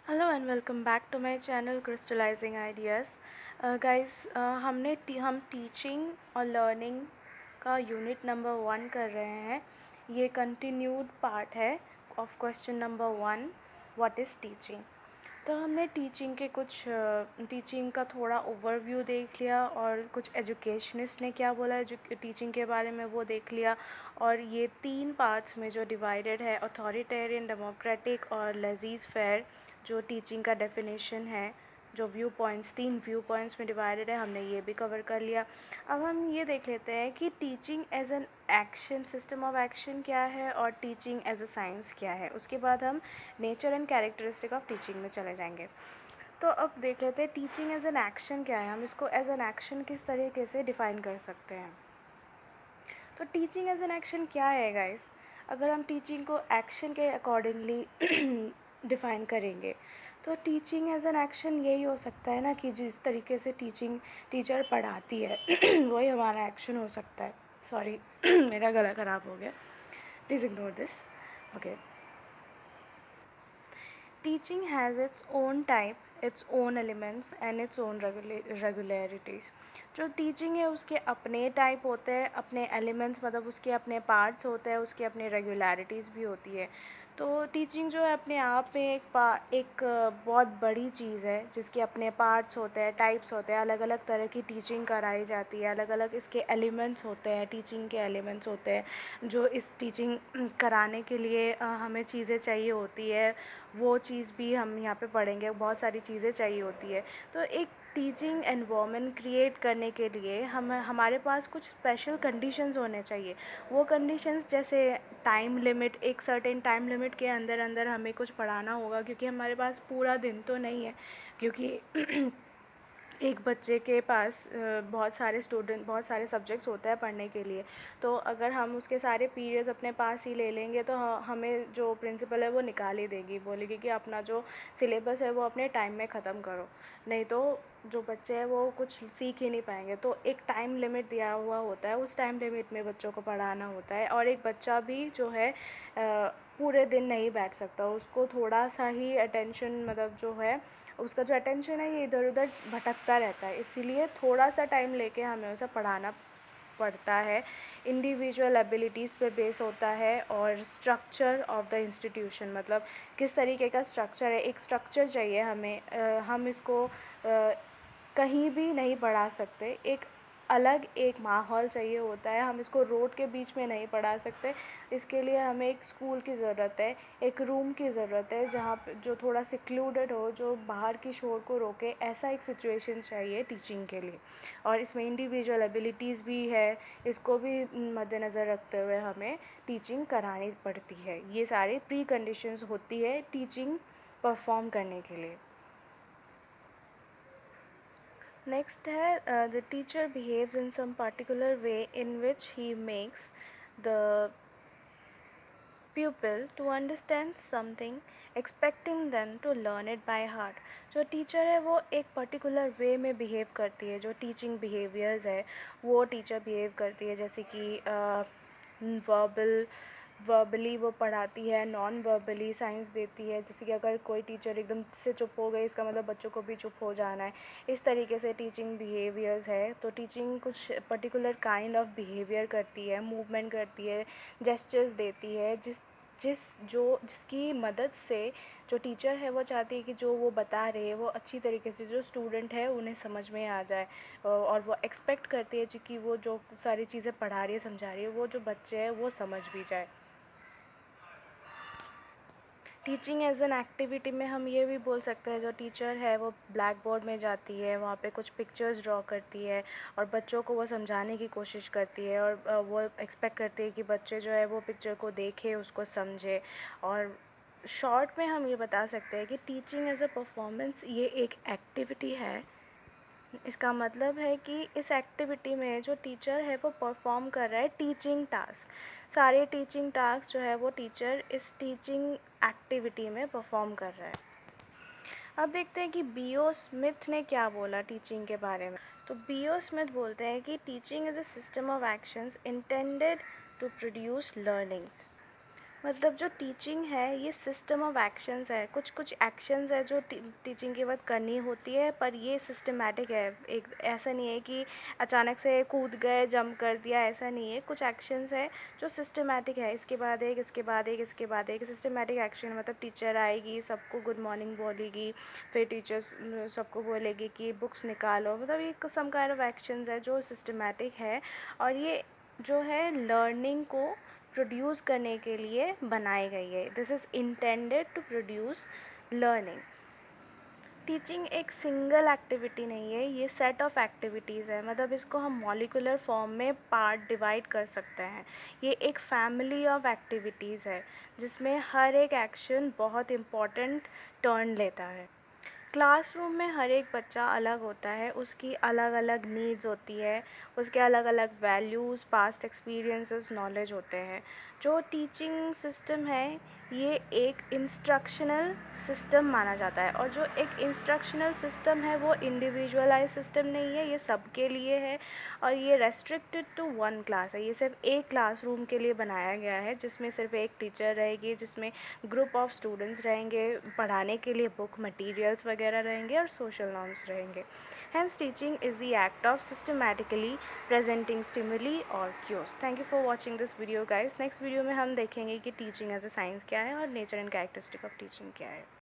Hello and welcome back to my channel crystallising ideas. Guys, हम teaching और learning का unit number 1 कर रहे हैं। ये कंटिन्यूड पार्ट है of question number 1, what is teaching. तो हमने टीचिंग का थोड़ा ओवरव्यू देख लिया और कुछ एजुकेशनिस्ट ने क्या बोला टीचिंग के बारे में वो देख लिया। और ये 3 पार्ट्स में जो डिवाइडेड है, अथॉरिटेरियन, डेमोक्रेटिक और लेज़ीज़ फेयर, जो टीचिंग का डेफिनेशन है, जो व्यू पॉइंट्स 3 व्यू पॉइंट्स में डिवाइडेड है, हमने ये भी कवर कर लिया। अब हम ये देख लेते हैं कि teaching as an action, system of action क्या है और टीचिंग एज अ साइंस क्या है। उसके बाद हम nature and characteristic of teaching में चले जाएंगे। तो अब देख लेते हैं टीचिंग एज एन एक्शन क्या है, हम इसको एज एन एक्शन किस तरीके से डिफ़ाइन कर सकते हैं। तो टीचिंग एज एन एक्शन क्या है गाइस? अगर हम टीचिंग को एक्शन के अकॉर्डिंगली डिफ़ाइन करेंगे तो टीचिंग एज एन एक्शन यही हो सकता है ना कि जिस तरीके से टीचर पढ़ाती है वही हमारा एक्शन हो सकता है। सॉरी मेरा गला ख़राब हो गया, please ignore this. Okay. Teaching has its own type, its own elements and its own regularities. जो टीचिंग है उसके अपने टाइप होते हैं, अपने एलिमेंट्स मतलब उसके अपने पार्ट्स होते हैं, उसके अपने रेगुलरिटीज़ भी होती है। तो टीचिंग जो है अपने आप में एक बहुत बड़ी चीज़ है जिसके अपने पार्ट्स होते हैं, टाइप्स होते हैं, अलग अलग तरह की टीचिंग कराई जाती है, अलग अलग इसके एलिमेंट्स होते हैं, टीचिंग के एलिमेंट्स होते हैं जो इस टीचिंग कराने के लिए हमें चीज़ें चाहिए होती है। वो चीज़ भी हम यहाँ पे पढ़ेंगे, बहुत सारी चीज़ें चाहिए होती है। तो एक टीचिंग एनवायरनमेंट क्रिएट करने के लिए हमारे पास कुछ स्पेशल कंडीशंस होने चाहिए। वो कंडीशंस जैसे टाइम लिमिट, एक सर्टेन टाइम लिमिट के अंदर अंदर हमें कुछ पढ़ाना होगा क्योंकि हमारे पास पूरा दिन तो नहीं है। क्योंकि एक बच्चे के पास बहुत सारे सब्जेक्ट्स होते हैं पढ़ने के लिए। तो अगर हम उसके सारे पीरियड्स अपने पास ही ले लेंगे तो हमें जो प्रिंसिपल है वो निकाल ही देगी, बोलेगी कि अपना जो सिलेबस है वो अपने टाइम में ख़त्म करो, नहीं तो जो बच्चे हैं वो कुछ सीख ही नहीं पाएंगे। तो एक टाइम लिमिट दिया हुआ होता है, उस टाइम लिमिट में बच्चों को पढ़ाना होता है। और एक बच्चा भी जो है पूरे दिन नहीं बैठ सकता, उसको थोड़ा सा ही अटेंशन मतलब जो है उसका जो अटेंशन है ये इधर उधर भटकता रहता है, इसीलिए थोड़ा सा टाइम लेके हमें उसे पढ़ाना पड़ता है। इंडिविजुअल एबिलिटीज़ पे बेस होता है और स्ट्रक्चर ऑफ द इंस्टीट्यूशन, मतलब किस तरीके का स्ट्रक्चर है, एक स्ट्रक्चर चाहिए हमें। हम इसको कहीं भी नहीं पढ़ा सकते, एक माहौल चाहिए होता है, हम इसको रोड के बीच में नहीं पढ़ा सकते। इसके लिए हमें एक स्कूल की ज़रूरत है, एक रूम की ज़रूरत है जहाँ पे जो थोड़ा सिक्लूडेड हो, जो बाहर की शोर को रोके, ऐसा एक सिचुएशन चाहिए टीचिंग के लिए। और इसमें इंडिविजुअल एबिलिटीज़ भी है, इसको भी मद्देनज़र रखते हुए हमें टीचिंग करानी पड़ती है। ये सारी प्री कंडीशंस होती है टीचिंग परफॉर्म करने के लिए। नेक्स्ट है the teacher behaves in some particular way in which he makes the pupil to understand something, expecting them to learn it by heart. जो टीचर है वो एक पर्टिकुलर वे में बिहेव करती है, जो टीचिंग बिहेवियर्स है वो टीचर बिहेव करती है, जैसे कि वर्बल वर्बली वो पढ़ाती है, नॉन वर्बली साइंस देती है। जैसे कि अगर कोई टीचर एकदम से चुप हो गई, इसका मतलब बच्चों को भी चुप हो जाना है। इस तरीके से टीचिंग बिहेवियर्स है। तो टीचिंग कुछ पर्टिकुलर काइंड ऑफ बिहेवियर करती है, मूवमेंट करती है, जेस्चर्स देती है, जिसकी मदद से जो टीचर है वो चाहती है कि जो वो बता रहे हैं वो अच्छी तरीके से जो स्टूडेंट है उन्हें समझ में आ जाए। और वो एक्सपेक्ट करती है कि वो जो सारी चीज़ें पढ़ा रही है, समझा रही है, वो जो बच्चे हैं वो समझ भी जाए। टीचिंग एज एन एक्टिविटी में हम ये भी बोल सकते हैं, जो टीचर है वो ब्लैक बोर्ड में जाती है, वहाँ पे कुछ पिक्चर्स ड्रॉ करती है और बच्चों को वो समझाने की कोशिश करती है। और वो एक्सपेक्ट करती है कि बच्चे जो है वो पिक्चर को देखे, उसको समझे। और शॉर्ट में हम ये बता सकते हैं कि टीचिंग एज अ परफॉर्मेंस ये एक एक्टिविटी है। इसका मतलब है कि इस एक्टिविटी में जो टीचर है वो परफॉर्म कर रहा है टीचिंग टास्क। सारे टीचिंग टास्क जो है वो टीचर इस टीचिंग एक्टिविटी में परफॉर्म कर रहा है। अब देखते हैं कि बीओ स्मिथ ने क्या बोला टीचिंग के बारे में। तो बीओ स्मिथ बोलते हैं कि teaching is a system of actions intended to produce learnings. मतलब जो टीचिंग है ये सिस्टम ऑफ एक्शंस है, कुछ कुछ एक्शंस है जो टीचिंग के वक्त करनी होती है, पर ये सिस्टमेटिक है। एक ऐसा नहीं है कि अचानक से कूद गए जंप कर दिया, ऐसा नहीं है। कुछ एक्शंस है जो सिस्टमेटिक है, इसके बाद एक, इसके बाद एक, इसके बाद एक, सिस्टमेटिक एक्शन। मतलब टीचर आएगी, सबको गुड मॉर्निंग बोलेगी, फिर टीचर्स सबको बोलेगी कि बुक्स निकालो। मतलब ये सम काइंड ऑफ एक्शंस है जो सिस्टमेटिक है, और ये जो है लर्निंग को प्रोड्यूस करने के लिए बनाई गई है। This is intended to produce learning. Teaching एक सिंगल एक्टिविटी नहीं है, ये सेट ऑफ एक्टिविटीज़ है। मतलब इसको हम मॉलिकुलर फॉर्म में पार्ट डिवाइड कर सकते हैं। ये एक फैमिली ऑफ एक्टिविटीज़ है जिसमें हर एक एक्शन बहुत इम्पॉर्टेंट टर्न लेता है। क्लासरूम में हर एक बच्चा अलग होता है, उसकी अलग अलग नीड्स होती है, उसके अलग अलग वैल्यूज़, पास्ट एक्सपीरियंसेस, नॉलेज होते हैं। जो टीचिंग सिस्टम है ये एक इंस्ट्रक्शनल सिस्टम माना जाता है, और जो एक इंस्ट्रक्शनल सिस्टम है वो इंडिविजुअलाइज सिस्टम नहीं है, ये सबके लिए है, और ये रेस्ट्रिक्टेड टू वन क्लास है। ये सिर्फ एक क्लासरूम के लिए बनाया गया है, जिसमें सिर्फ एक टीचर रहेगी, जिसमें ग्रुप ऑफ स्टूडेंट्स रहेंगे, पढ़ाने के लिए बुक मटेरियल्स वगैरह रहेंगे, और सोशल नॉर्म्स रहेंगे। Hence, teaching is the act of systematically presenting stimuli or cues. Thank you for watching this video, guys. Next video में हम देखेंगे कि teaching as a science क्या है और nature and characteristic of teaching क्या है.